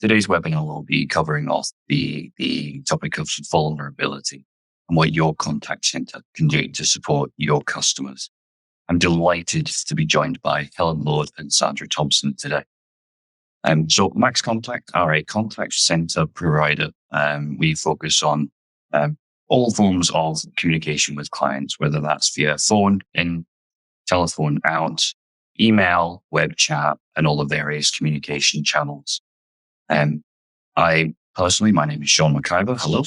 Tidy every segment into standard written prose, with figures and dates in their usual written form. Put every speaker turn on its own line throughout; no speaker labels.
Today's webinar will be covering off the topic of vulnerability and what your contact center can do to support your customers. I'm delighted to be joined by Helen Lord and Sandra Thompson today. So MaxContact are a contact center provider. We focus on all forms of communication with clients, whether that's via phone in, telephone out, email, web chat, and all the various communication channels. I personally, my name is Sean McIver. Hello.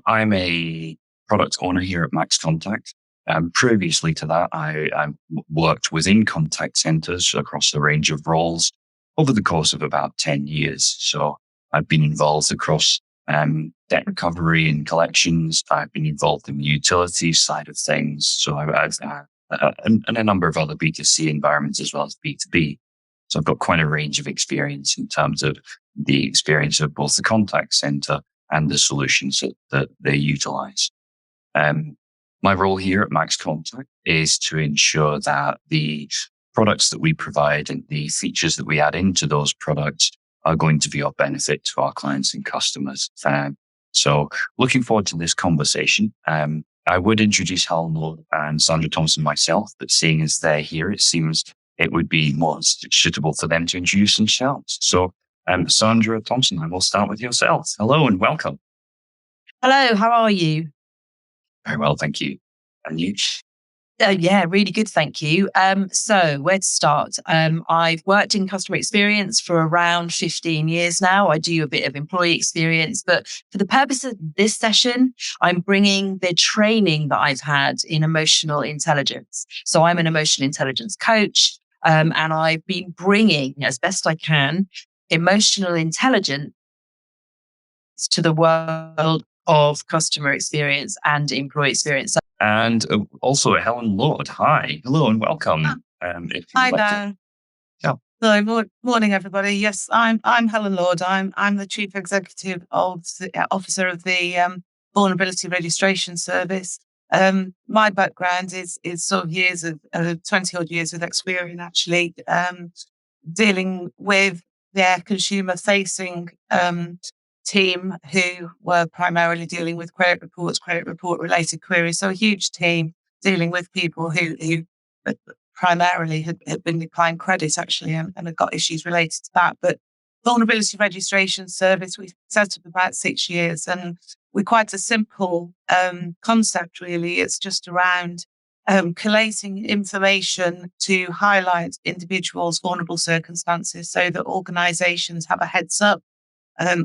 I'm a product owner here at MaxContact. Previously to that, I worked within contact centers across a range of roles over the course of about 10 years. So I've been involved across debt recovery and collections. I've been involved in the utilities side of things. So I've and a number of other B2C environments as well as B2B. So I've got quite a range of experience in terms of the experience of both the contact center and the solutions that they utilize. My role here at MaxContact is to ensure that the products that we provide and the features that we add into those products are going to be of benefit to our clients and customers. So looking forward to this conversation. I would introduce Helen Lord and Sandra Thompson myself, but seeing as they're here, it seems it would be more suitable for them to introduce themselves. So, Sandra Thompson, I will start with yourself. Hello and welcome.
Hello, how are you?
Very well, thank you. And you?
Yeah, really good, thank you. So where to start? I've worked in customer experience for around 15 years now. I do a bit of employee experience, but for the purpose of this session, I'm bringing the training that I've had in emotional intelligence. So I'm an emotional intelligence coach, and I've been bringing, as best I can, emotional intelligence to the world of customer experience and employee experience.
And also Helen Lord. Hi. Hello and welcome.
Hi there.
Yeah.
So, morning, everybody. Yes, I'm Helen Lord. I'm the Chief Executive Officer of the Vulnerability Registration Service. My background is sort of years of 20 odd years of experience actually dealing with their consumer facing team who were primarily dealing with credit report related queries. So a huge team dealing with people who primarily had been declined credit actually and had got issues related to that. But Vulnerability Registration Service, we set up about 6 years and we're quite a simple concept really. It's just around collating information to highlight individuals' vulnerable circumstances so that organisations have a heads up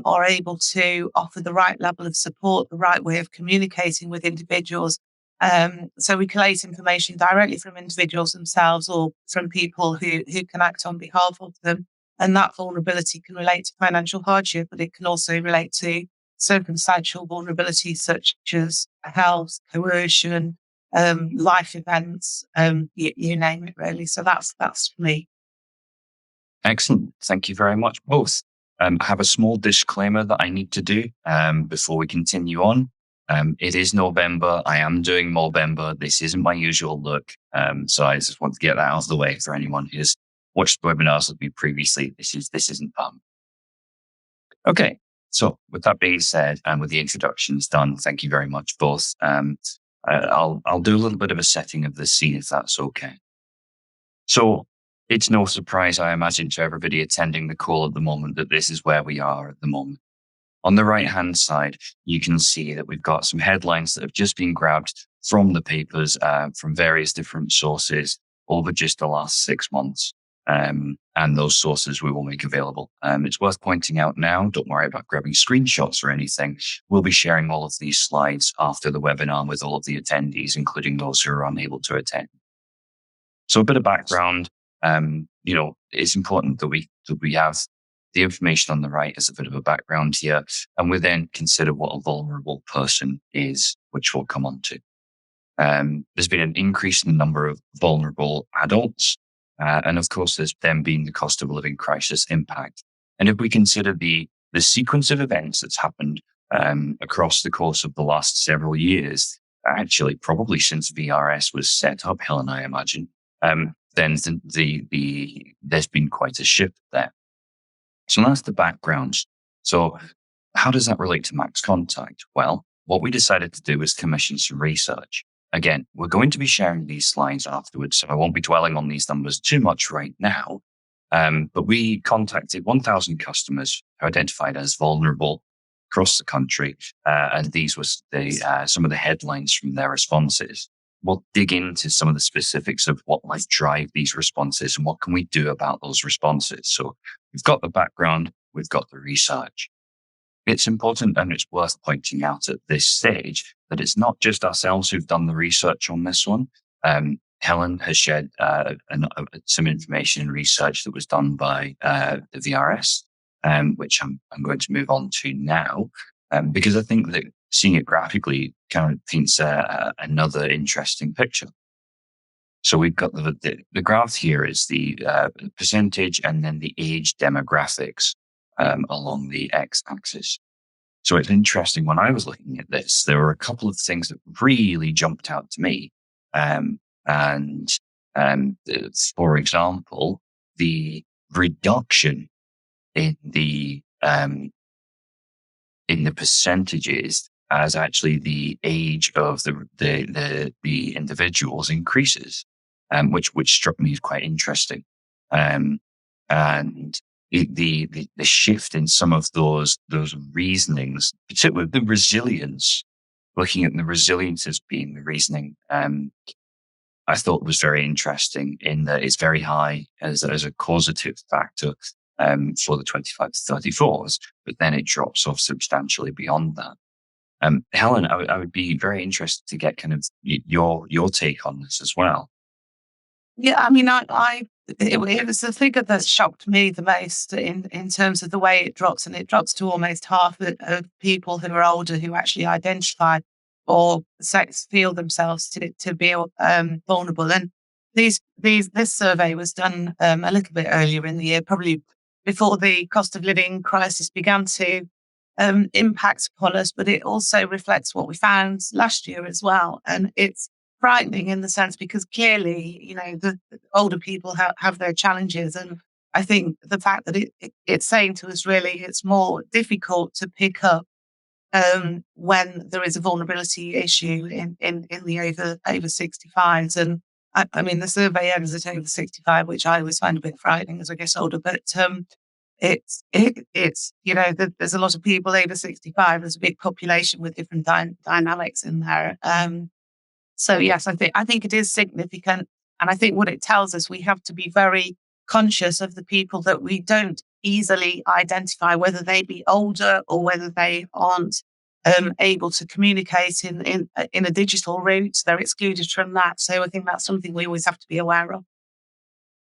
are able to offer the right level of support, the right way of communicating with individuals. So we collate information directly from individuals themselves or from people who can act on behalf of them. And that vulnerability can relate to financial hardship, but it can also relate to circumstantial vulnerabilities such as health, coercion, life events, you name it really. So that's for me.
Excellent. Thank you very much, both. I have a small disclaimer that I need to do before we continue on. It is November. I am doing Movember. This isn't my usual look. So I just want to get that out of the way for anyone who's watched the webinars with me previously. This isn't fun. Okay. So with that being said, and with the introductions done, thank you very much, both. I'll do a little bit of a setting of the scene if that's okay. So it's no surprise, I imagine, to everybody attending the call at the moment that this is where we are at the moment. On the right-hand side, you can see that we've got some headlines that have just been grabbed from the papers, from various different sources over just the last 6 months. And those sources we will make available. It's worth pointing out now, don't worry about grabbing screenshots or anything. We'll be sharing all of these slides after the webinar with all of the attendees, including those who are unable to attend. So a bit of background. It's important that we have the information on the right as a bit of a background here, and we then consider what a vulnerable person is, which we'll come on to. There's been an increase in the number of vulnerable adults, and of course, there's then been the cost of living crisis impact. And if we consider the sequence of events that's happened across the course of the last several years, actually probably since VRS was set up, Helen, I imagine, then there's been quite a shift there. So that's the background. So how does that relate to MaxContact? Well, what we decided to do is commission some research. Again, we're going to be sharing these slides afterwards, so I won't be dwelling on these numbers too much right now. But we contacted 1,000 customers who identified as vulnerable across the country, and these were some of the headlines from their responses. We'll dig into some of the specifics of what might drive these responses and what can we do about those responses. So we've got the background, we've got the research. It's important and it's worth pointing out at this stage that it's not just ourselves who've done the research on this one. Helen has shared some information and research that was done by the VRS, which I'm going to move on to now, because I think that seeing it graphically kind of paints another interesting picture. So we've got the graph here is the percentage and then the age demographics along the x-axis. So it's interesting, when I was looking at this, there were a couple of things that really jumped out to me. For example, the reduction in the percentages as actually the age of the individuals increases, which struck me as quite interesting. And the shift in some of those reasonings, particularly the resilience, looking at the resilience as being the reasoning, I thought was very interesting in that it's very high as a causative factor for the 25 to 34s, but then it drops off substantially beyond that. Helen, I would be very interested to get kind of your take on this as well.
Yeah, I mean, it was the figure that shocked me the most in terms of the way it drops, and it drops to almost half of people who are older who actually identify or feel themselves to be vulnerable. And this survey was done a little bit earlier in the year, probably before the cost of living crisis began to impact upon us, but it also reflects what we found last year as well. And it's frightening in the sense because clearly, the older people have their challenges. And I think the fact that it's saying to us really it's more difficult to pick up when there is a vulnerability issue in the over 65s. And I mean, the survey ends at over 65, which I always find a bit frightening as I get older. But it's there's a lot of people over 65. There's a big population with different dynamics in there. So yes, I think it is significant, and I think what it tells us, we have to be very conscious of the people that we don't easily identify, whether they be older or whether they aren't able to communicate in a digital route. They're excluded from that. So I think that's something we always have to be aware of.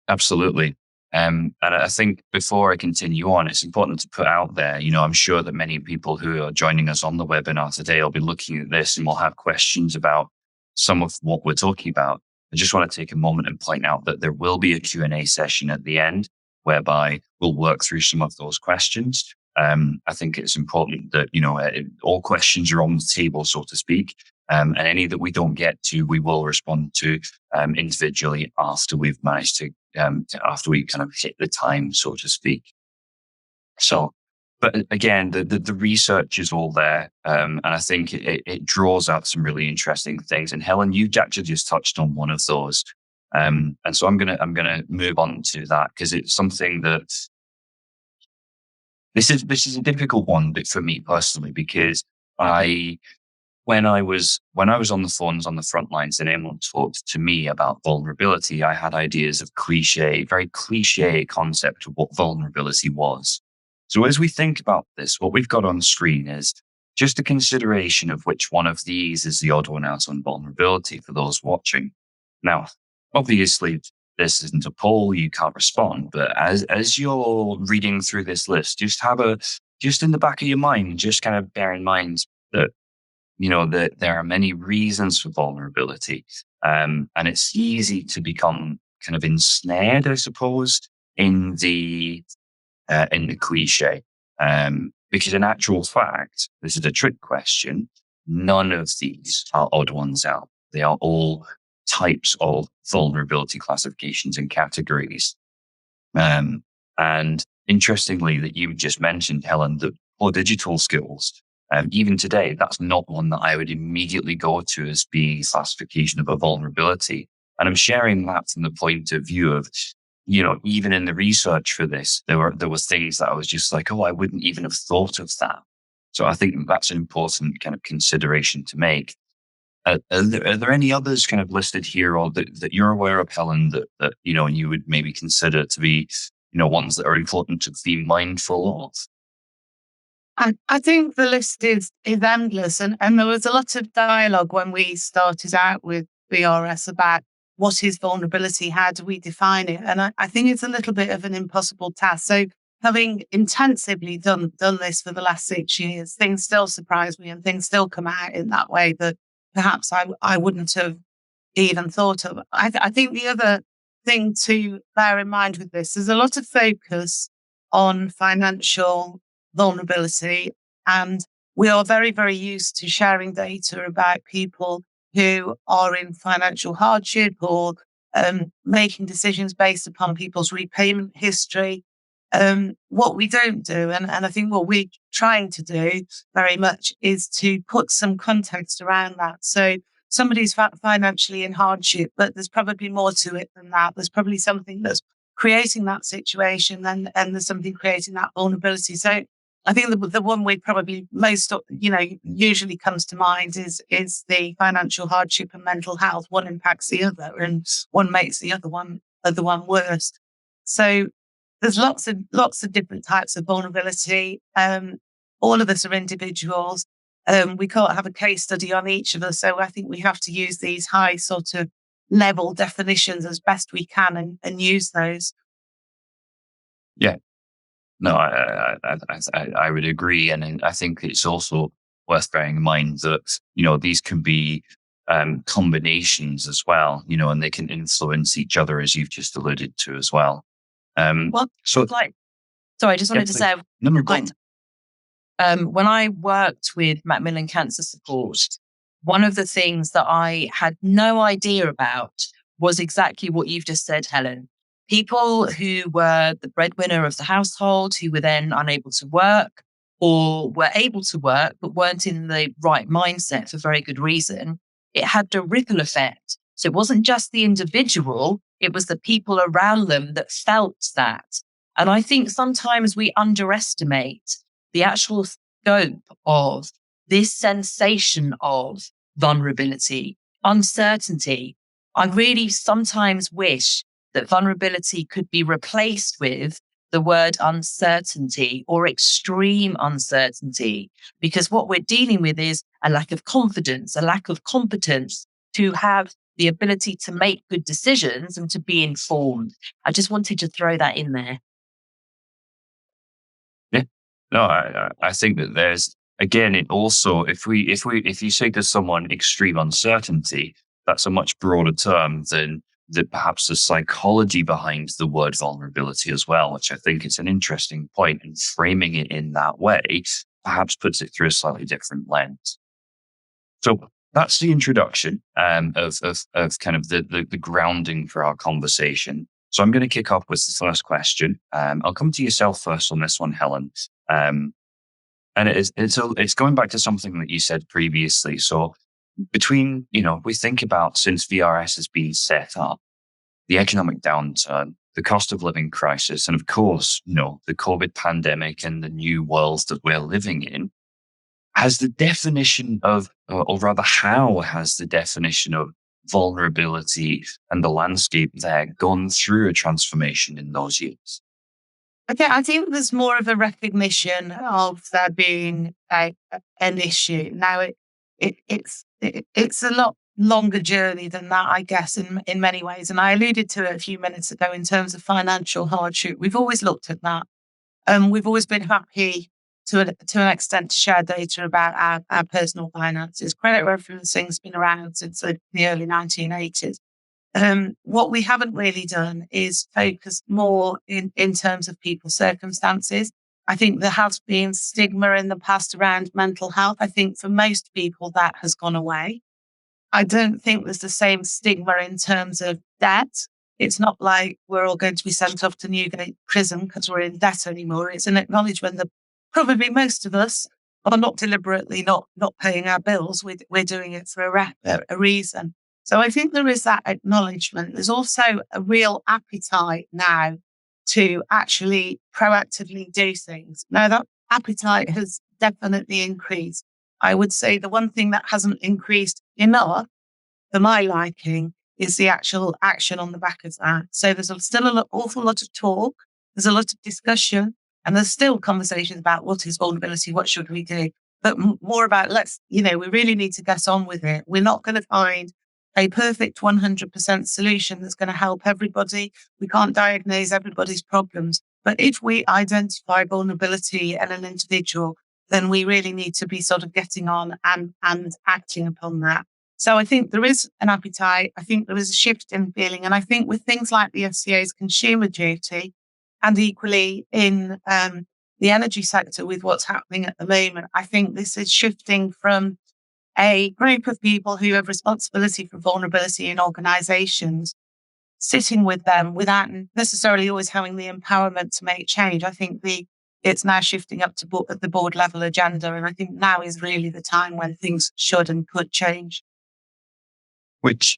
Absolutely. And I think before I continue on, it's important to put out there, I'm sure that many people who are joining us on the webinar today will be looking at this and will have questions about some of what we're talking about. I just want to take a moment and point out that there will be a Q&A session at the end whereby we'll work through some of those questions. I think it's important that, all questions are on the table, so to speak. And any that we don't get to, we will respond to individually after we've managed to, after we kind of hit the time, so to speak. So, but again, the research is all there, and I think it draws out some really interesting things. And Helen, you actually just touched on one of those, and so I'm gonna move on to that because it's something that this is a difficult one for me personally, because when I was on the phones on the front lines and anyone talked to me about vulnerability, I had ideas of very cliche concept of what vulnerability was. So as we think about this, what we've got on screen is just a consideration of which one of these is the odd one out on vulnerability for those watching. Now, obviously, this isn't a poll, you can't respond, but as you're reading through this list, just in the back of your mind, just kind of bear in mind that that there are many reasons for vulnerability, and it's easy to become kind of ensnared, I suppose, in the cliche, because in actual fact, this is a trick question. None of these are odd ones out. They are all types of vulnerability classifications and categories. And And interestingly, that you just mentioned, Helen, that core digital skills, even today, that's not one that I would immediately go to as being classification of a vulnerability. And I'm sharing that from the point of view of, even in the research for this, there were things that I was just like, oh, I wouldn't even have thought of that. So I think that's an important kind of consideration to make. Are there any others kind of listed here or that you're aware of, Helen, that you would maybe consider to be, ones that are important to be mindful of?
I think the list is endless. And there was a lot of dialogue when we started out with BRS about what is vulnerability, how do we define it? And I think it's a little bit of an impossible task. So having intensively done this for the last 6 years, things still surprise me and things still come out in that way that perhaps I wouldn't have even thought of. I think the other thing to bear in mind with this, there's a lot of focus on financial vulnerability, and we are very, very used to sharing data about people who are in financial hardship or making decisions based upon people's repayment history. What we don't do, and I think what we're trying to do very much, is to put some context around that. So somebody's financially in hardship, but there's probably more to it than that. There's probably something that's creating that situation, and there's something creating that vulnerability. So I think the one we probably most, usually comes to mind is the financial hardship and mental health. One impacts the other, and one makes the other one worse. So there's lots of different types of vulnerability. All of us are individuals. We can't have a case study on each of us. So I think we have to use these high sort of level definitions as best we can and use those.
Yeah. No, I would agree. And I think it's also worth bearing in mind that, these can be combinations as well, and they can influence each other, as you've just alluded to as well.
Sorry, I just wanted to say, when I worked with Macmillan Cancer Support, one of the things that I had no idea about was exactly what you've just said, Helen. People who were the breadwinner of the household, who were then unable to work or were able to work, but weren't in the right mindset for very good reason. It had a ripple effect. So it wasn't just the individual, it was the people around them that felt that. And I think sometimes we underestimate the actual scope of this sensation of vulnerability, uncertainty. I really sometimes wish that vulnerability could be replaced with the word uncertainty or extreme uncertainty, because what we're dealing with is a lack of confidence, a lack of competence to have the ability to make good decisions and to be informed. I just wanted to throw that in there.
Yeah, no, I think that there's, again, it also, if you say to someone extreme uncertainty, that's a much broader term than perhaps the psychology behind the word vulnerability as well, which I think is an interesting point, and framing it in that way perhaps puts it through a slightly different lens. So that's the introduction of kind of the grounding for our conversation. So I'm going to kick off with the first question. I'll come to yourself first on this one, Helen. And it's going back to something that you said previously. So between, we think about, since VRS has been set up, the economic downturn, the cost of living crisis, and of course, the COVID pandemic and the new world that we're living in, has the definition of, or rather, how has the definition of vulnerability and the landscape there gone through a transformation in those years?
Okay, I think there's more of a recognition of there being an issue. Now, it's a lot longer journey than that, I guess, in many ways. And I alluded to it a few minutes ago in terms of financial hardship. We've always looked at that. We've always been happy to an extent to share data about our personal finances. Credit referencing's been around since the early 1980s. What we haven't really done is focus more in terms of people's circumstances. I think there has been stigma in the past around mental health. I think for most people that has gone away. I don't think there's the same stigma in terms of debt. It's not like we're all going to be sent off to Newgate prison because we're in debt anymore. It's an acknowledgement that probably most of us are not deliberately not paying our bills. We're doing it for a reason. So I think there is that acknowledgement. There's also a real appetite now to actually proactively do things. Now, that appetite has definitely increased. I would say the one thing that hasn't increased enough for my liking is the actual action on the back of that. So there's still an awful lot of talk. There's a lot of discussion, and there's still conversations about what is vulnerability, what should we do, but more about we really need to get on with it. We're not going to find a perfect 100% solution that's going to help everybody. We can't diagnose everybody's problems. But if we identify vulnerability in an individual, then we really need to be sort of getting on and acting upon that. So I think there is an appetite. I think there is a shift in feeling. And I think with things like the FCA's consumer duty and equally in the energy sector with what's happening at the moment, I think this is shifting from a group of people who have responsibility for vulnerability in organizations, sitting with them without necessarily always having the empowerment to make change. I think it's now shifting up to at the board level agenda. And I think now is really the time when things should and could change.
Which,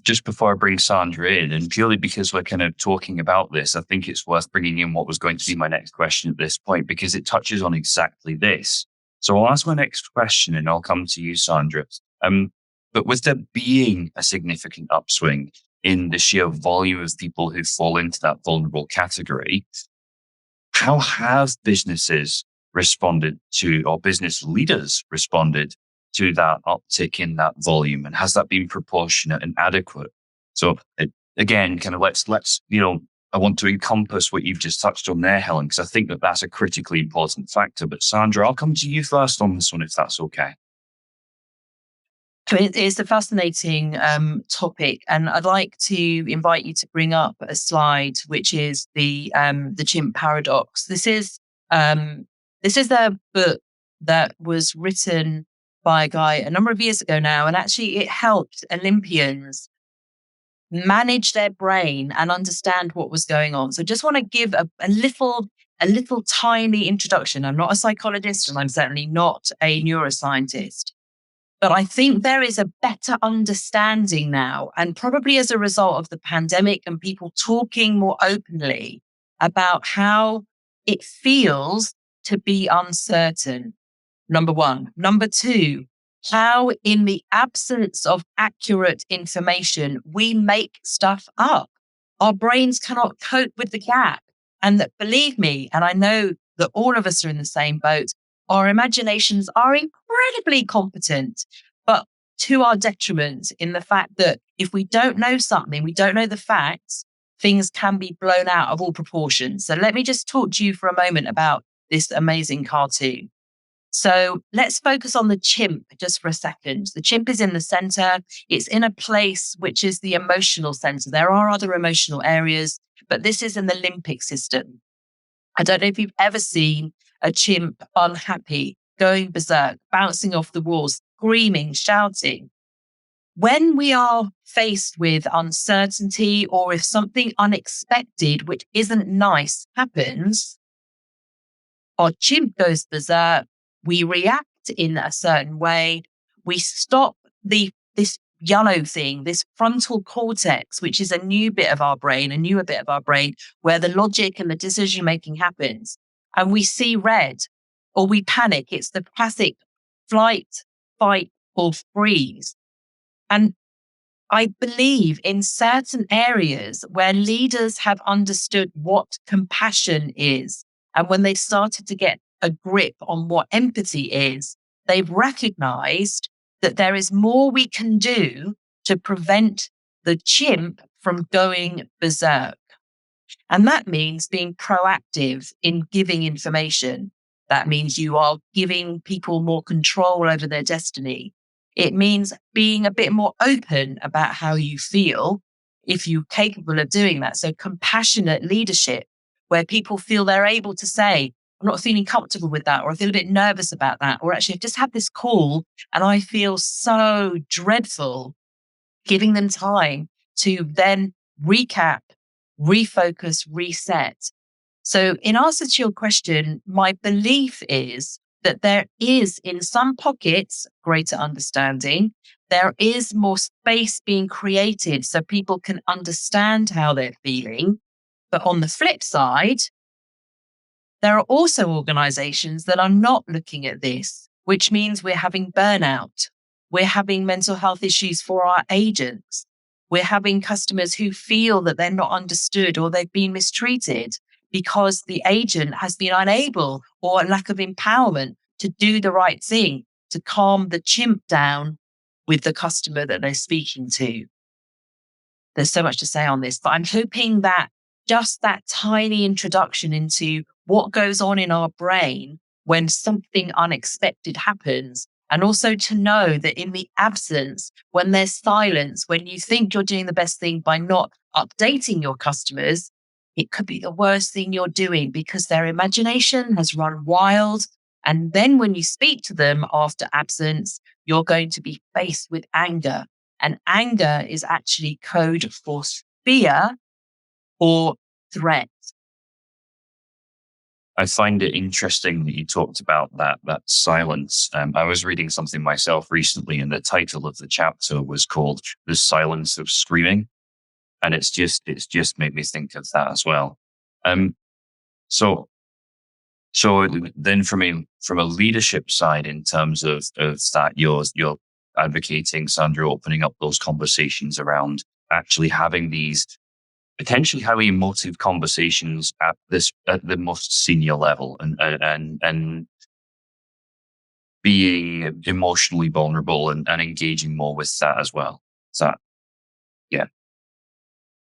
just before I bring Sandra in, and purely because we're kind of talking about this, I think it's worth bringing in what was going to be my next question at this point, because it touches on exactly this. So I'll ask my next question and I'll come to you, Sandra. But with there being a significant upswing in the sheer volume of people who fall into that vulnerable category, how have businesses responded to, or business leaders responded to that uptick in that volume? And has that been proportionate and adequate? So again, kind of let's, I want to encompass what you've just touched on there, Helen, because I think that that's a critically important factor. But Sandra, I'll come to you first on this one, if that's okay.
It's a fascinating topic, and I'd like to invite you to bring up a slide, which is the chimp paradox. This is a book that was written by a guy a number of years ago now, and actually it helped Olympians manage their brain and understand what was going on. So just want to give a little tiny introduction. I'm not a psychologist and I'm certainly not a neuroscientist, but I think there is a better understanding now, and probably as a result of the pandemic and people talking more openly about how it feels to be uncertain. Number one. Number two, how in the absence of accurate information, we make stuff up. Our brains cannot cope with the gap. And that, believe me, and I know that all of us are in the same boat, our imaginations are incredibly competent, but to our detriment in the fact that if we don't know something, we don't know the facts, things can be blown out of all proportions. So let me just talk to you for a moment about this amazing cartoon. So let's focus on the chimp just for a second. The chimp is in the center. It's in a place which is the emotional center. There are other emotional areas, but this is in the limbic system. I don't know if you've ever seen a chimp unhappy, going berserk, bouncing off the walls, screaming, shouting. When we are faced with uncertainty, or if something unexpected, which isn't nice, happens, our chimp goes berserk. We react in a certain way. We stop this yellow thing, this frontal cortex, which is a newer bit of our brain where the logic and the decision-making happens. And we see red or we panic. It's the classic flight, fight, or freeze. And I believe in certain areas where leaders have understood what compassion is, and when they started to get a grip on what empathy is, they've recognized that there is more we can do to prevent the chimp from going berserk. And that means being proactive in giving information. That means you are giving people more control over their destiny. It means being a bit more open about how you feel if you're capable of doing that. So compassionate leadership, where people feel they're able to say, I'm not feeling comfortable with that, or I feel a bit nervous about that, or actually I've just had this call and I feel so dreadful. Giving them time to then recap, refocus, reset. So in answer to your question, my belief is that there is, in some pockets, greater understanding. There is more space being created so people can understand how they're feeling. But on the flip side, there are also organizations that are not looking at this, which means we're having burnout. We're having mental health issues for our agents. We're having customers who feel that they're not understood or they've been mistreated because the agent has been unable or lack of empowerment to do the right thing, to calm the chimp down with the customer that they're speaking to. There's so much to say on this, but I'm hoping that just that tiny introduction into what goes on in our brain when something unexpected happens, and also to know that in the absence, when there's silence, when you think you're doing the best thing by not updating your customers, it could be the worst thing you're doing because their imagination has run wild. And then when you speak to them after absence, you're going to be faced with anger. And anger is actually code for fear or threat.
I find it interesting that you talked about that silence. I was reading something myself recently, and the title of the chapter was called "The Silence of Screaming," and it's just made me think of that as well. So then from a leadership side, in terms of that, you're advocating, Sandra, opening up those conversations around actually having these potentially highly emotive conversations at the most senior level, and being emotionally vulnerable and engaging more with that as well. So yeah.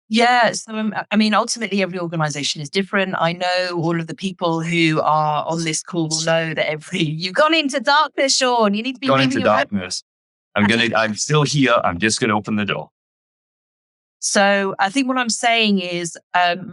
Yeah. So, ultimately, every organization is different. I know all of the people who are on this call will know that you've gone into darkness, Sean. You need to be
Gone
leaving
into
your
darkness. I'm still here. I'm just going to open the door.
So I think what I'm saying is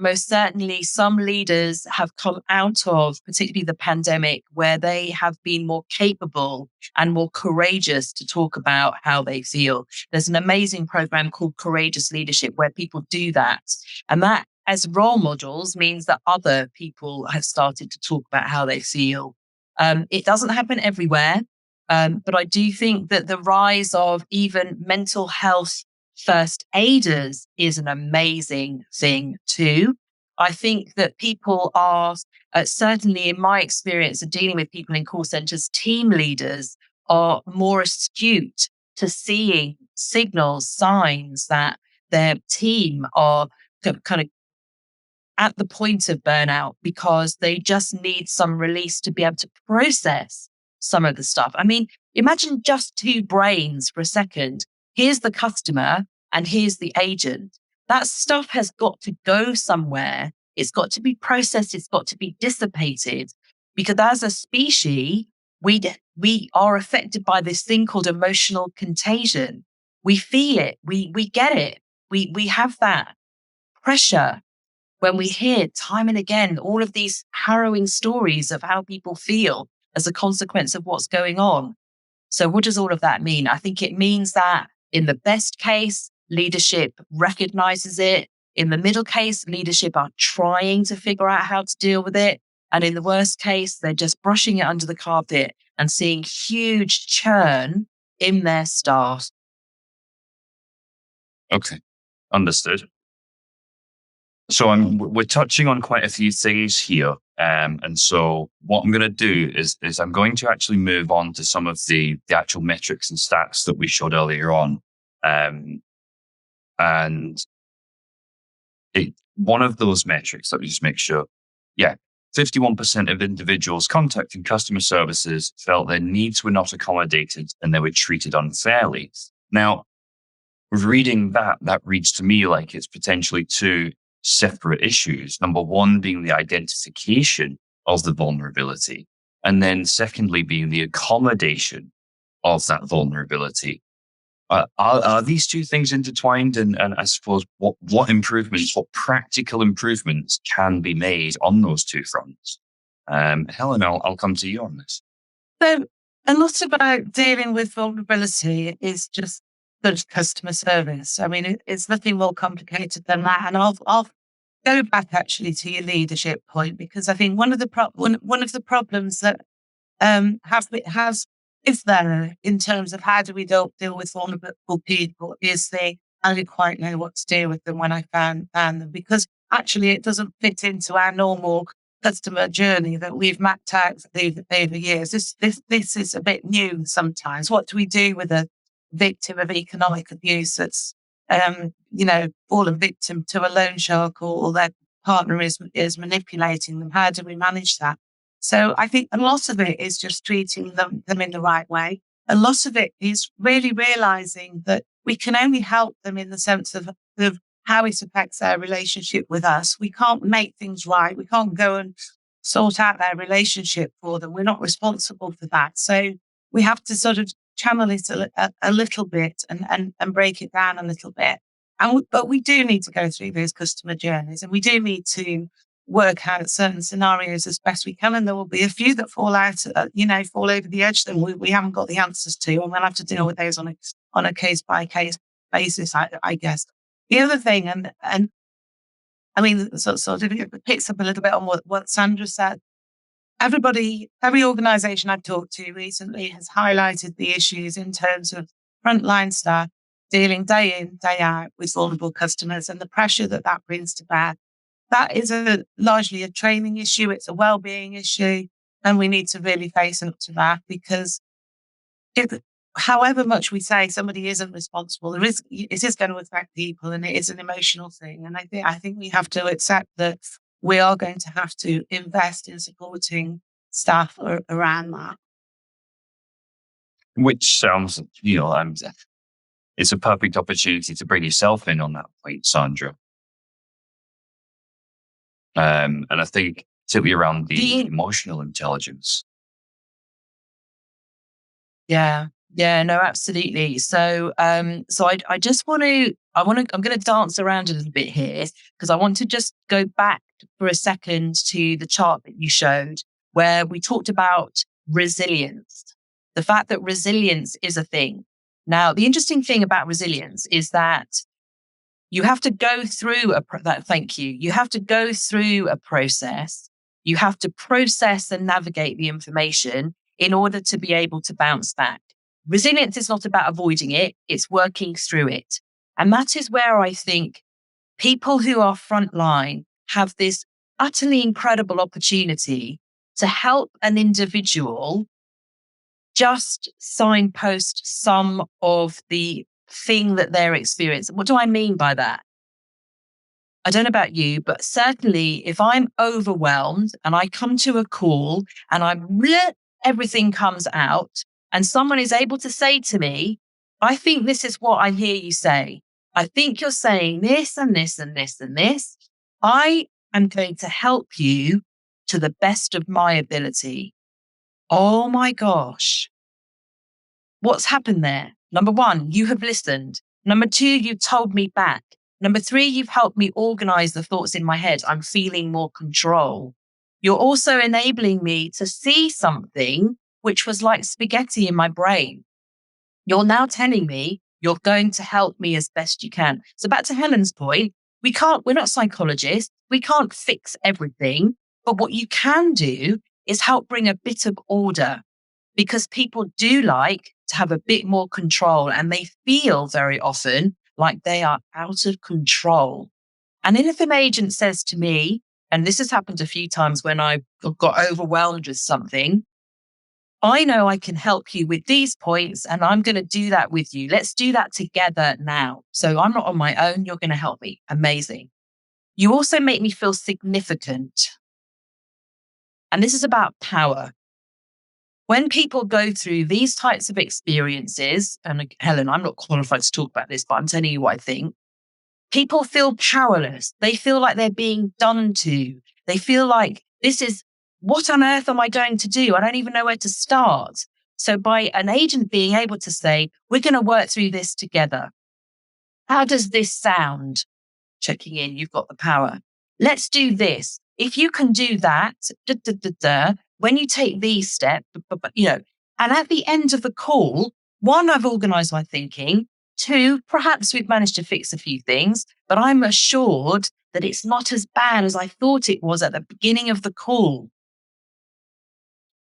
most certainly some leaders have come out of particularly the pandemic where they have been more capable and more courageous to talk about how they feel. There's an amazing program called Courageous Leadership where people do that. And that as role models means that other people have started to talk about how they feel. It doesn't happen everywhere. But I do think that the rise of even mental health first aiders is an amazing thing too. I think that people are, certainly in my experience of dealing with people in call centers, team leaders are more astute to seeing signals, signs that their team are kind of at the point of burnout because they just need some release to be able to process some of the stuff. I mean, imagine just two brains for a second. Here's the customer and here's the agent. That stuff has got to go somewhere. It's got to be processed. It's got to be dissipated because as a species, we are affected by this thing called emotional contagion. We feel it. We get it. We have that pressure when we hear time and again all of these harrowing stories of how people feel as a consequence of what's going on. So what does all of that mean? I think it means that in the best case, leadership recognizes it. In the middle case, leadership are trying to figure out how to deal with it. And in the worst case, they're just brushing it under the carpet and seeing huge churn in their staff.
Okay, understood. So we're touching on quite a few things here. And so what I'm going to do is I'm going to actually move on to some of the actual metrics and stats that we showed earlier on. And one of those metrics, let me just make sure. Yeah. 51% of individuals contacting customer services felt their needs were not accommodated and they were treated unfairly. Now, reading that reads to me like it's potentially two separate issues. Number one being the identification of the vulnerability, and then secondly being the accommodation of that vulnerability. Are these two things intertwined? And I suppose what improvements, what practical improvements can be made on those two fronts? Helen, I'll come to you on this.
So a lot about dealing with vulnerability is just good customer service. I mean, it's nothing more complicated than that. And I'll go back actually to your leadership point, because I think one of the problems that is there in terms of how do we deal with vulnerable people is I didn't quite know what to do with them when I found them, because actually it doesn't fit into our normal customer journey that we've mapped out over years. This is a bit new sometimes. What do we do with a victim of economic abuse that's fallen victim to a loan shark, or their partner is manipulating them? How do we manage that? So I think a lot of it is just treating them in the right way. A lot of it is really realizing that we can only help them in the sense of how it affects their relationship with us. We can't make things right. We can't go and sort out their relationship for them. We're not responsible for that. So we have to sort of channel it a little bit and break it down a little bit. But we do need to go through those customer journeys, and we do need to work out certain scenarios as best we can. And there will be a few that fall over the edge that we haven't got the answers to, and we'll have to deal with those on a case by case basis, I guess. The other thing, and I mean, sort of it picks up a little bit on what Sandra said. Every organisation I've talked to recently has highlighted the issues in terms of frontline staff dealing day in, day out with vulnerable customers, and the pressure that brings to bear. That is largely a training issue. It's a well-being issue, and we need to really face up to that, because however much we say somebody isn't responsible, it is going to affect people, and it is an emotional thing. And I think we have to accept that we are going to have to invest in supporting staff around that.
Which sounds, it's a perfect opportunity to bring yourself in on that point, Sandra. And I think particularly around the emotional intelligence.
Yeah, no, absolutely. So, I just I'm going to dance around a little bit here, because I want to just go back for a second to the chart that you showed, where we talked about resilience, the fact that resilience is a thing. Now, the interesting thing about resilience is that you have to go through you have to go through a process. You have to process and navigate the information in order to be able to bounce back. Resilience is not about avoiding it. It's working through it. And that is where I think people who are frontline have this utterly incredible opportunity to help an individual just signpost some of the thing that they're experiencing. What do I mean by that? I don't know about you, but certainly if I'm overwhelmed and I come to a call and everything comes out, and someone is able to say to me, I think this is what I hear you say. I think you're saying this and this and this and this. I am going to help you to the best of my ability. Oh my gosh. What's happened there? Number one, you have listened. Number two, you've told me back. Number three, you've helped me organize the thoughts in my head. I'm feeling more control. You're also enabling me to see something which was like spaghetti in my brain. You're now telling me you're going to help me as best you can. So back to Helen's point, we're not psychologists. We can't fix everything. But what you can do is help bring a bit of order, because people do like to have a bit more control, and they feel very often like they are out of control. And if an agent says to me, and this has happened a few times when I got overwhelmed with something, I know I can help you with these points, and I'm going to do that with you. Let's do that together now. So I'm not on my own. You're going to help me. Amazing. You also make me feel significant. And this is about power. When people go through these types of experiences, and Helen, I'm not qualified to talk about this, but I'm telling you what I think. People feel powerless. They feel like they're being done to. They feel like what on earth am I going to do? I don't even know where to start. So by an agent being able to say, we're going to work through this together. How does this sound? Checking in, you've got the power. Let's do this. If you can do that, when you take these steps, and at the end of the call, one, I've organized my thinking. 2, perhaps we've managed to fix a few things, but I'm assured that it's not as bad as I thought it was at the beginning of the call.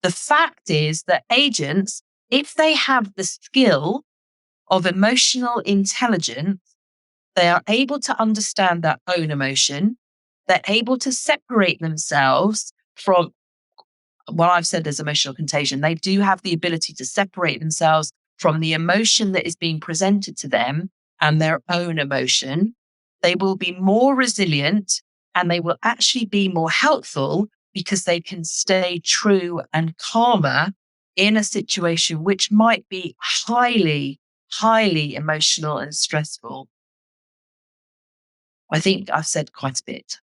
The fact is that agents, if they have the skill of emotional intelligence, they are able to understand their own emotion. They're able to separate themselves from what I've said as emotional contagion. They do have the ability to separate themselves from the emotion that is being presented to them and their own emotion. They will be more resilient and they will actually be more helpful because they can stay true and calmer in a situation which might be highly, highly emotional and stressful. I think I've said quite a bit.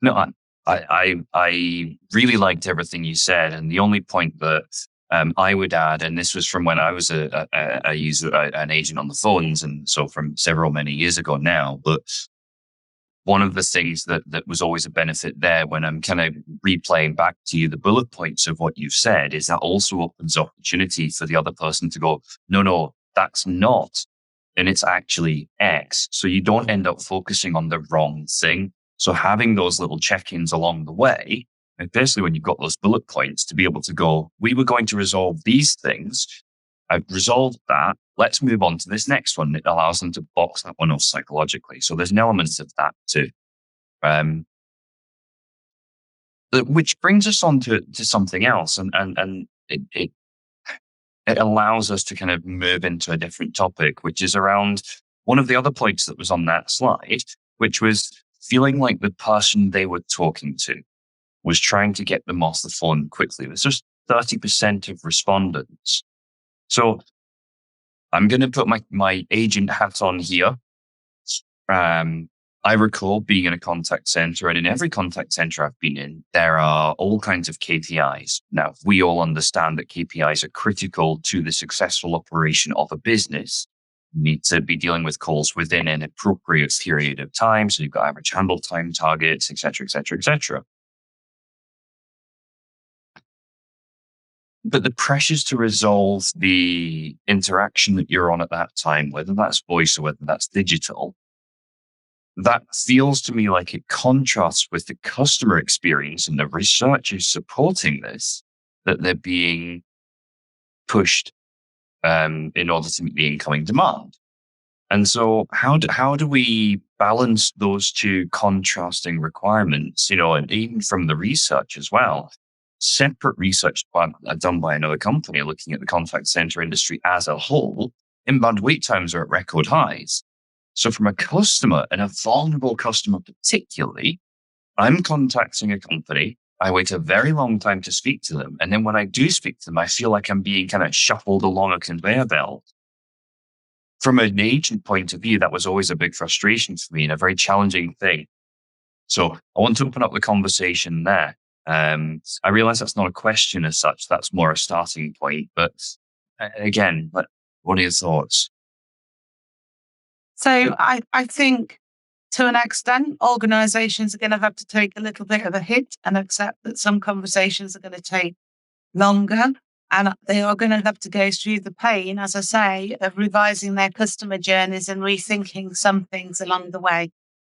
No, I really liked everything you said, and the only point that I would add, and this was from when I was a user, an agent on the phones, and so from many years ago now. But one of the things that was always a benefit there, when I'm kind of replaying back to you the bullet points of what you've said, is that also opens opportunity for the other person to go, no, that's not, and it's actually X. So you don't end up focusing on the wrong thing. So having those little check-ins along the way, especially when you've got those bullet points, to be able to go, we were going to resolve these things. I've resolved that. Let's move on to this next one. It allows them to box that one off psychologically. So there's an element of that too. Which brings us on to something else. And it allows us to kind of move into a different topic, which is around one of the other points that was on that slide, which was feeling like the person they were talking to was trying to get them off the phone quickly. There's just 30% of respondents. So I'm going to put my agent hat on here. I recall being in a contact center, and in every contact center I've been in, there are all kinds of KPIs. Now, we all understand that KPIs are critical to the successful operation of a business. You need to be dealing with calls within an appropriate period of time. So you've got average handle time targets, et cetera, et cetera, et cetera. But the pressures to resolve the interaction that you're on at that time, whether that's voice or whether that's digital, that feels to me like it contrasts with the customer experience, and the research is supporting this, that they're being pushed in order to meet the incoming demand. And so how do we balance those two contrasting requirements, and even from the research as well? Separate research done by another company looking at the contact center industry as a whole, inbound wait times are at record highs. So from a customer, and a vulnerable customer particularly, I'm contacting a company, I wait a very long time to speak to them. And then when I do speak to them, I feel like I'm being kind of shuffled along a conveyor belt. From an agent point of view, that was always a big frustration for me and a very challenging thing. So I want to open up the conversation there. I realize that's not a question as such. That's more a starting point. But again, what are your thoughts?
So I think to an extent, organizations are going to have to take a little bit of a hit and accept that some conversations are going to take longer. And they are going to have to go through the pain, as I say, of revising their customer journeys and rethinking some things along the way.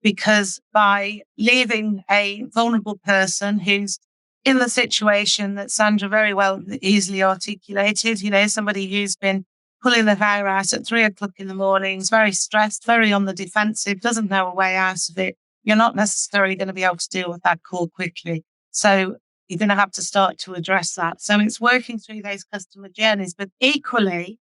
Because by leaving a vulnerable person who's in the situation that Sandra very well easily articulated, somebody who's been pulling their hair out at 3:00 in the morning, is very stressed, very on the defensive, doesn't know a way out of it, you're not necessarily going to be able to deal with that call quickly. So you're going to have to start to address that. So it's working through those customer journeys, but equally,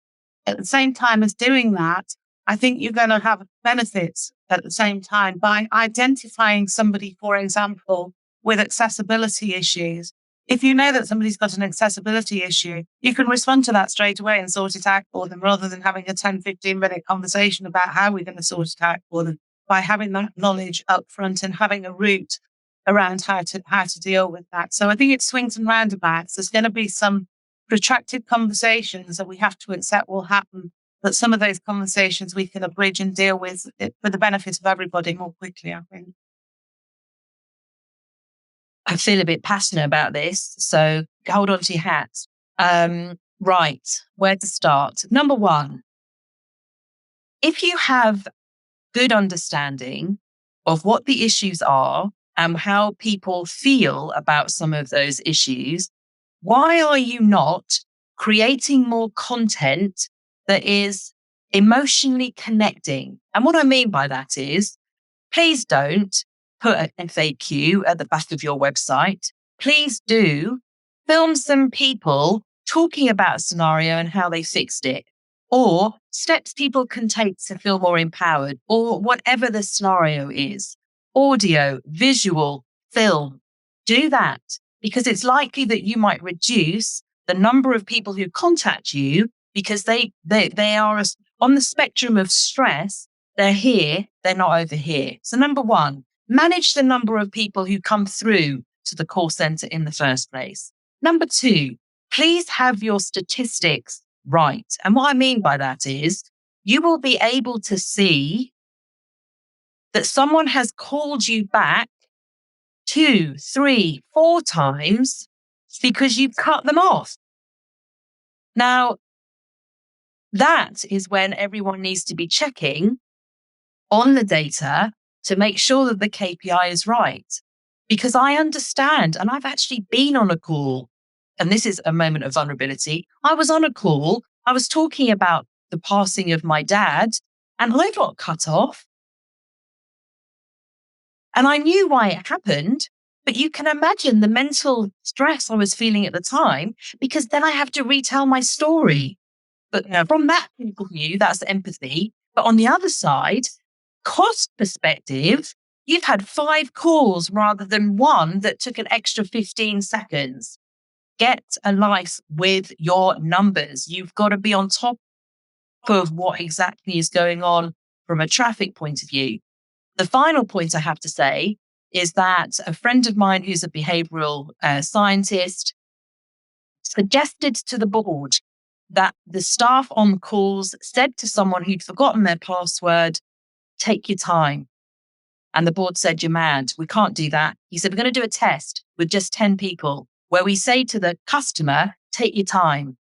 at the same time as doing that, I think you're going to have benefits at the same time by identifying somebody, for example, with accessibility issues. If you know that somebody's got an accessibility issue, you can respond to that straight away and sort it out for them, rather than having a 10, 15-minute conversation about how we're going to sort it out for them, by having that knowledge up front and having a route around how to deal with that. So I think it swings and roundabouts. There's going to be some protracted conversations that we have to accept will happen, but some of those conversations we can abridge and deal with it for the benefit of everybody more quickly, I think.
I feel a bit passionate about this, so hold on to your hat. Right, where to start? Number one, if you have good understanding of what the issues are and how people feel about some of those issues, why are you not creating more content that is emotionally connecting? And what I mean by that is, please don't put an FAQ at the back of your website. Please do film some people talking about a scenario and how they fixed it, or steps people can take to feel more empowered, or whatever the scenario is. Audio, visual, film. Do that, because it's likely that you might reduce the number of people who contact you because they are on the spectrum of stress. They're here, they're not over here. So number one, manage the number of people who come through to the call center in the first place. Number two, please have your statistics right. And what I mean by that is you will be able to see that someone has called you back 2, 3, 4 times because you've cut them off. Now, that is when everyone needs to be checking on the data to make sure that the KPI is right. Because I understand, and I've actually been on a call, and this is a moment of vulnerability. I was on a call, I was talking about the passing of my dad, and I got cut off. And I knew why it happened, but you can imagine the mental stress I was feeling at the time, because then I have to retell my story. But from that point of view, that's empathy. But on the other side, cost perspective, you've had 5 calls rather than 1 that took an extra 15 seconds. Get a life with your numbers. You've got to be on top of what exactly is going on from a traffic point of view. The final point I have to say is that a friend of mine who's a behavioral scientist suggested to the board that the staff on calls said to someone who'd forgotten their password, take your time. And the board said, you're mad. We can't do that. He said, we're going to do a test with just 10 people where we say to the customer, take your time.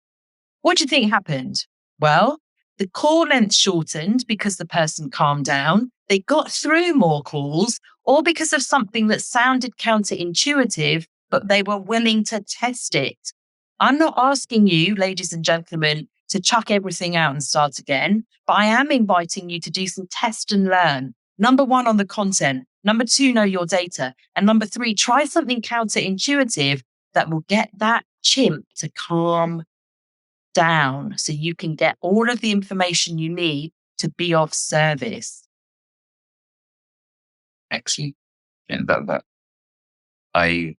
What do you think happened? Well, the call length shortened because the person calmed down. They got through more calls, all because of something that sounded counterintuitive, but they were willing to test it. I'm not asking you, ladies and gentlemen, to chuck everything out and start again, but I am inviting you to do some test and learn. Number 1, on the content. Number 2, know your data. And number 3, try something counterintuitive that will get that chimp to calm down so you can get all of the information you need to be of service.
Excellent. Yeah, I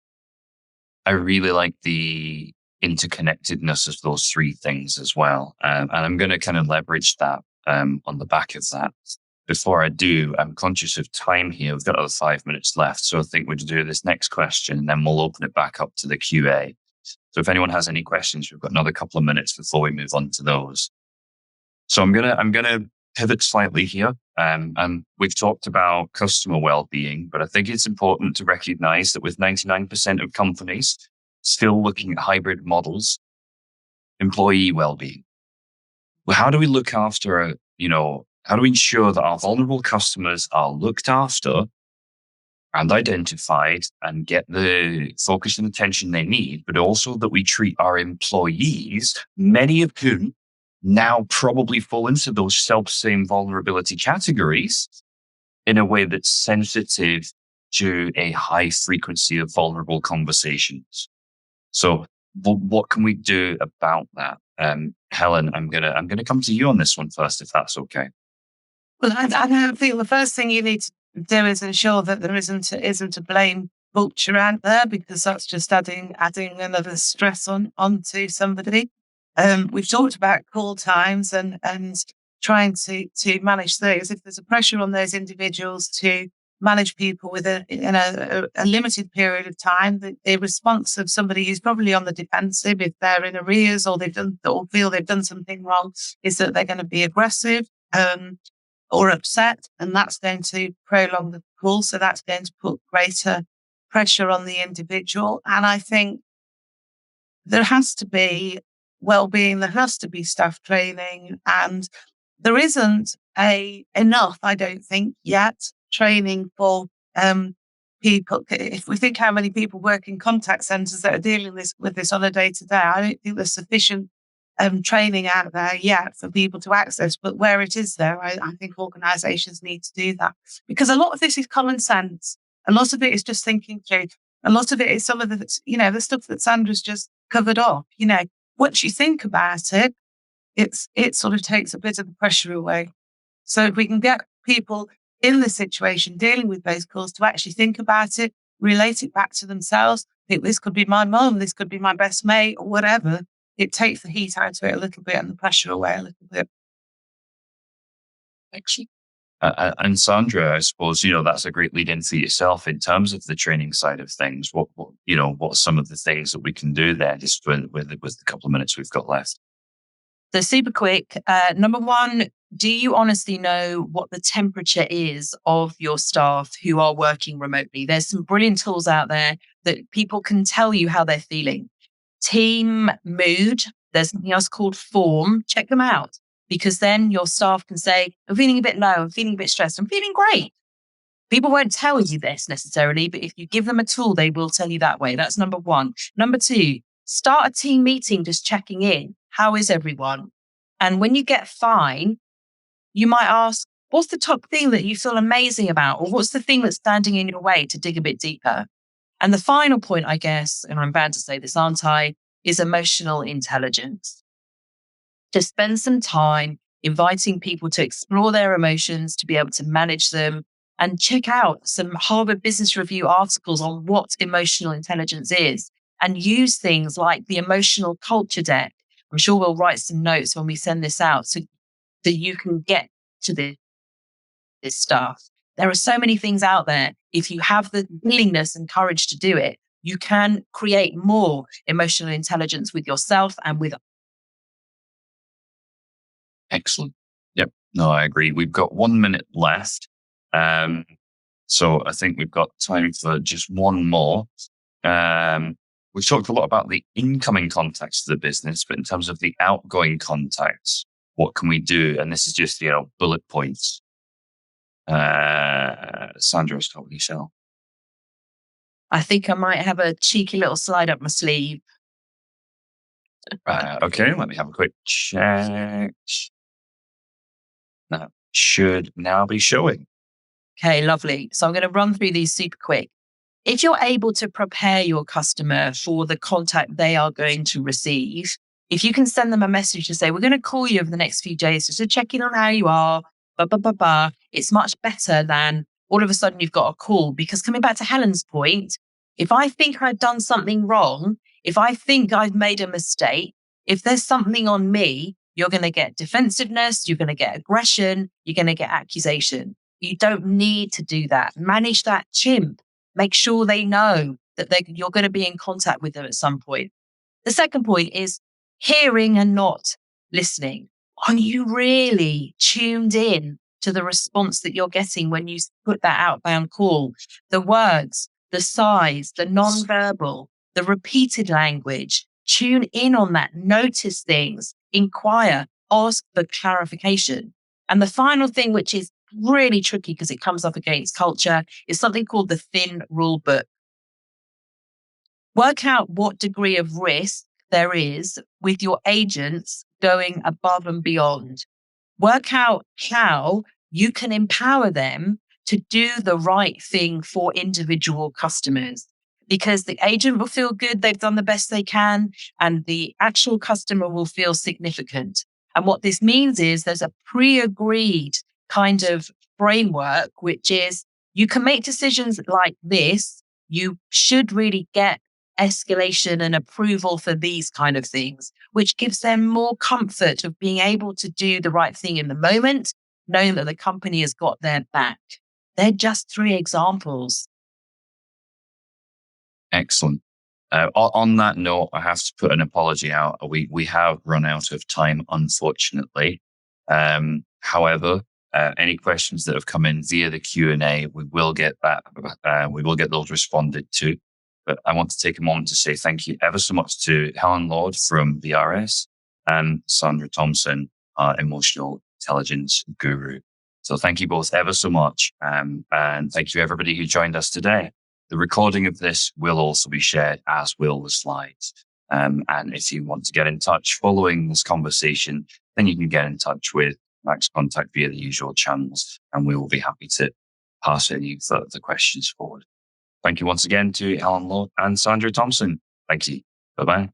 really like the interconnectedness of those 3 things as well. And I'm going to kind of leverage that on the back of that. Before I do, I'm conscious of time here. We've got another 5 minutes left. So I think we'll do this next question and then we'll open it back up to the QA. So if anyone has any questions, we've got another couple of minutes before we move on to those. So I'm gonna pivot slightly here. And we've talked about customer well-being, but I think it's important to recognize that with 99% of companies still looking at hybrid models, employee well-being. Well, how do we look after, how do we ensure that our vulnerable customers are looked after and identified and get the focus and attention they need, but also that we treat our employees, many of whom now probably fall into those self-same vulnerability categories, in a way that's sensitive to a high frequency of vulnerable conversations. So what can we do about that? Helen, I'm gonna come to you on this one first, if that's okay.
Well, I think the first thing you need to do is ensure that there isn't a blame culture out there, because that's just adding another stress onto somebody. We've talked about call times and trying to manage those. If there's a pressure on those individuals to manage people with a limited period of time, the response of somebody who's probably on the defensive, if they're in arrears or feel they've done something wrong, is that they're going to be aggressive or upset, and that's going to prolong the call. So that's going to put greater pressure on the individual. And I think there has to be well-being, there has to be staff training, and there isn't enough, I don't think, yet, training for people. If we think how many people work in contact centres that are dealing with this on a day-to-day, I don't think there's sufficient training out there yet for people to access. But where it is there, I think organisations need to do that, because a lot of this is common sense. A lot of it is just thinking through. A lot of it is some of the stuff that Sandra's just covered off. Once you think about it, it sort of takes a bit of the pressure away. So if we can get people in the situation dealing with those calls to actually think about it, relate it back to themselves, think this could be my mum, this could be my best mate, or whatever, it takes the heat out of it a little bit and the pressure away a little bit.
Excellent. And Sandra, I suppose, that's a great lead in for yourself in terms of the training side of things. What are some of the things that we can do there, just with the couple of minutes we've got left?
So super quick. Number one, do you honestly know what the temperature is of your staff who are working remotely? There's some brilliant tools out there that people can tell you how they're feeling. Team mood. There's something else called form. Check them out, because then your staff can say, I'm feeling a bit low, I'm feeling a bit stressed, I'm feeling great. People won't tell you this necessarily, but if you give them a tool, they will tell you that way. That's number one. Number two, start a team meeting just checking in. How is everyone? And when you get fine, you might ask, what's the top thing that you feel amazing about? Or what's the thing that's standing in your way, to dig a bit deeper? And the final point, I guess, and I'm bound to say this, aren't I, is emotional intelligence. To spend some time inviting people to explore their emotions, to be able to manage them, and check out some Harvard Business Review articles on what emotional intelligence is, and use things like the emotional culture deck. I'm sure we'll write some notes when we send this out so that you can get to this stuff. There are so many things out there. If you have the willingness and courage to do it, you can create more emotional intelligence with yourself and with.
Excellent. Yep. No, I agree. We've got 1 minute left. So I think we've got time for just one more. We've talked a lot about the incoming contacts to the business, but in terms of the outgoing contacts, what can we do? And this is just, bullet points. Sandra, start with yourself.
I think I might have a cheeky little slide up my sleeve.
Okay, let me have a quick check. That should now be showing.
Okay, lovely. So I'm going to run through these super quick. If you're able to prepare your customer for the contact they are going to receive, if you can send them a message to say, we're going to call you over the next few days just to check in on how you are, it's much better than all of a sudden you've got a call. Because coming back to Helen's point, if I think I've done something wrong, if I think I've made a mistake, if there's something on me, you're going to get defensiveness, you're going to get aggression, you're going to get accusation. You don't need to do that. Manage that chimp. Make sure they know that you're going to be in contact with them at some point. The second point is hearing and not listening. Are you really tuned in to the response that you're getting when you put that outbound call? The words, the size, the non-verbal, the repeated language. Tune in on that. Notice things. Inquire. Ask for clarification. And the final thing, which is really tricky because it comes up against culture, is something called the thin rule book. Work out what degree of risk there is with your agents going above and beyond. Work out how you can empower them to do the right thing for individual customers, because the agent will feel good, they've done the best they can, and the actual customer will feel significant. And what this means is there's a pre-agreed kind of framework, which is you can make decisions like this. You should really get escalation and approval for these kind of things, which gives them more comfort of being able to do the right thing in the moment, knowing that the company has got their back. They're just 3 examples.
Excellent. On that note, I have to put an apology out. We have run out of time, unfortunately. However, any questions that have come in via the Q&A, we will get that. We will get those responded to. But I want to take a moment to say thank you ever so much to Helen Lord from VRS and Sandra Thompson, our Emotional intelligence guru. So thank you both ever so much. And thank you everybody who joined us today. The recording of this will also be shared, as will the slides. And if you want to get in touch following this conversation, then you can get in touch with MaxContact via the usual channels, and we will be happy to pass any further questions forward. Thank you once again to Helen Lord and Sandra Thompson. Thank you. Bye-bye.